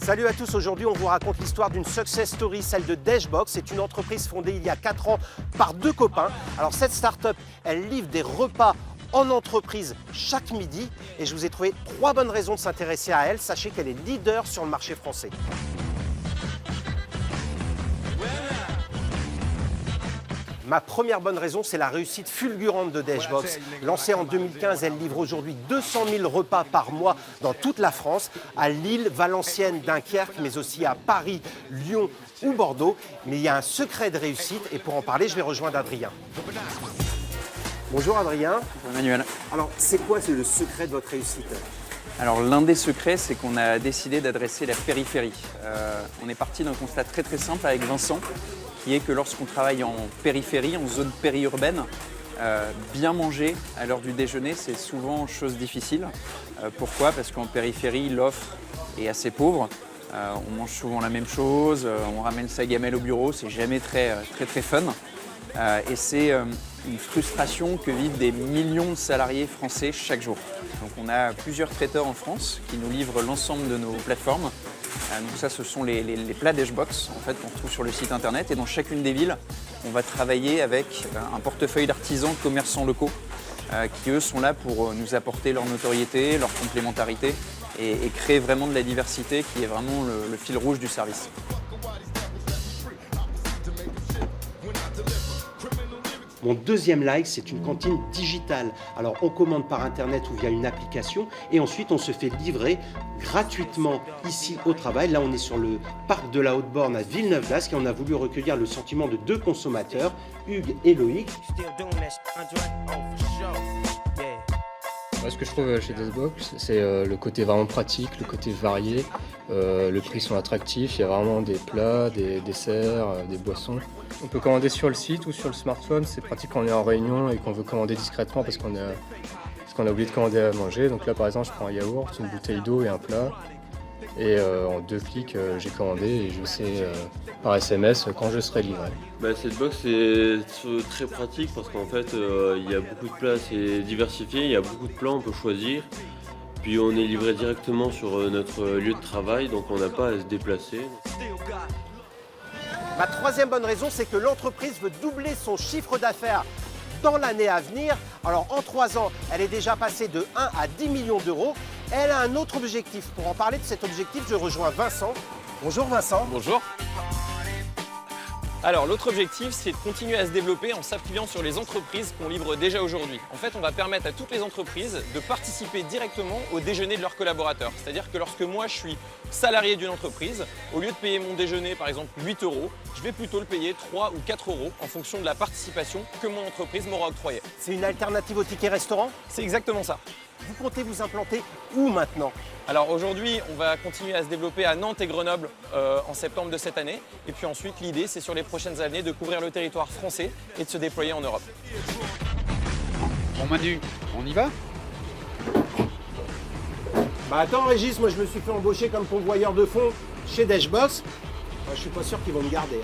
Salut à tous, aujourd'hui on vous raconte l'histoire d'une success story, celle de Dashbox. C'est une entreprise fondée il y a 4 ans par deux copains. Alors cette start-up, elle livre des repas en entreprise chaque midi et je vous ai trouvé 3 bonnes raisons de s'intéresser à elle. Sachez qu'elle est leader sur le marché français. Ma première bonne raison, c'est la réussite fulgurante de Dashbox. Lancée en 2015, elle livre aujourd'hui 200 000 repas par mois dans toute la France, à Lille, Valenciennes, Dunkerque, mais aussi à Paris, Lyon ou Bordeaux. Mais il y a un secret de réussite et pour en parler, je vais rejoindre Adrien. Bonjour Adrien. Bonjour Emmanuel. Alors, c'est quoi le secret de votre réussite ? Alors l'un des secrets, c'est qu'on a décidé d'adresser la périphérie. On est parti d'un constat très simple avec Vincent, qui est que lorsqu'on travaille en périphérie, en zone périurbaine, bien manger à l'heure du déjeuner, c'est souvent chose difficile. Pourquoi ? Parce qu'en périphérie, l'offre est assez pauvre. On mange souvent la même chose, on ramène sa gamelle au bureau, c'est jamais très fun. Et c'est une frustration que vivent des millions de salariés français chaque jour. Donc on a plusieurs traiteurs en France qui nous livrent l'ensemble de nos plateformes. Donc ça, ce sont les plats Dashbox en fait, qu'on retrouve sur le site internet. Et dans chacune des villes, on va travailler avec un portefeuille d'artisans, commerçants locaux qui, eux, sont là pour nous apporter leur notoriété, leur complémentarité et créer vraiment de la diversité qui est vraiment le fil rouge du service. Mon deuxième like, c'est une cantine digitale. Alors, on commande par Internet ou via une application et ensuite, on se fait livrer gratuitement ici au travail. Là, on est sur le parc de la Haute-Borne à Villeneuve-d'Ascq et on a voulu recueillir le sentiment de deux consommateurs, Hugues et Loïc. Moi, ce que je trouve chez Dashbox, c'est le côté vraiment pratique, le côté varié. Le prix sont attractifs, il y a vraiment des plats, des desserts, des boissons. On peut commander sur le site ou sur le smartphone, c'est pratique quand on est en réunion et qu'on veut commander discrètement parce qu'on a oublié de commander à manger. Donc là par exemple je prends un yaourt, une bouteille d'eau et un plat. Et en 2 clics j'ai commandé et je sais par SMS quand je serai livré. Cette box c'est très pratique parce qu'en fait il y a beaucoup de plats, c'est diversifié, il y a beaucoup de plats, on peut choisir. Puis on est livré directement sur notre lieu de travail, donc on n'a pas à se déplacer. Ma troisième bonne raison, c'est que l'entreprise veut doubler son chiffre d'affaires dans l'année à venir. Alors en 3 ans, elle est déjà passée de 1 à 10 millions d'euros. Elle a un autre objectif. Pour en parler de cet objectif, je rejoins Vincent. Bonjour Vincent. Bonjour. Alors l'autre objectif, c'est de continuer à se développer en s'appuyant sur les entreprises qu'on livre déjà aujourd'hui. En fait, on va permettre à toutes les entreprises de participer directement au déjeuner de leurs collaborateurs. C'est-à-dire que lorsque moi je suis salarié d'une entreprise, au lieu de payer mon déjeuner par exemple 8 €, je vais plutôt le payer 3 ou 4 € en fonction de la participation que mon entreprise m'aura octroyée. C'est une alternative au ticket restaurant ? C'est exactement ça. Vous comptez vous implanter où maintenant ? Alors aujourd'hui, on va continuer à se développer à Nantes et Grenoble en septembre de cette année. Et puis ensuite, l'idée, c'est sur les prochaines années de couvrir le territoire français et de se déployer en Europe. Bon Manu, on y va ? Attends Régis, moi je me suis fait embaucher comme pourvoyeur de fonds chez Dashbox. Je suis pas sûr qu'ils vont me garder.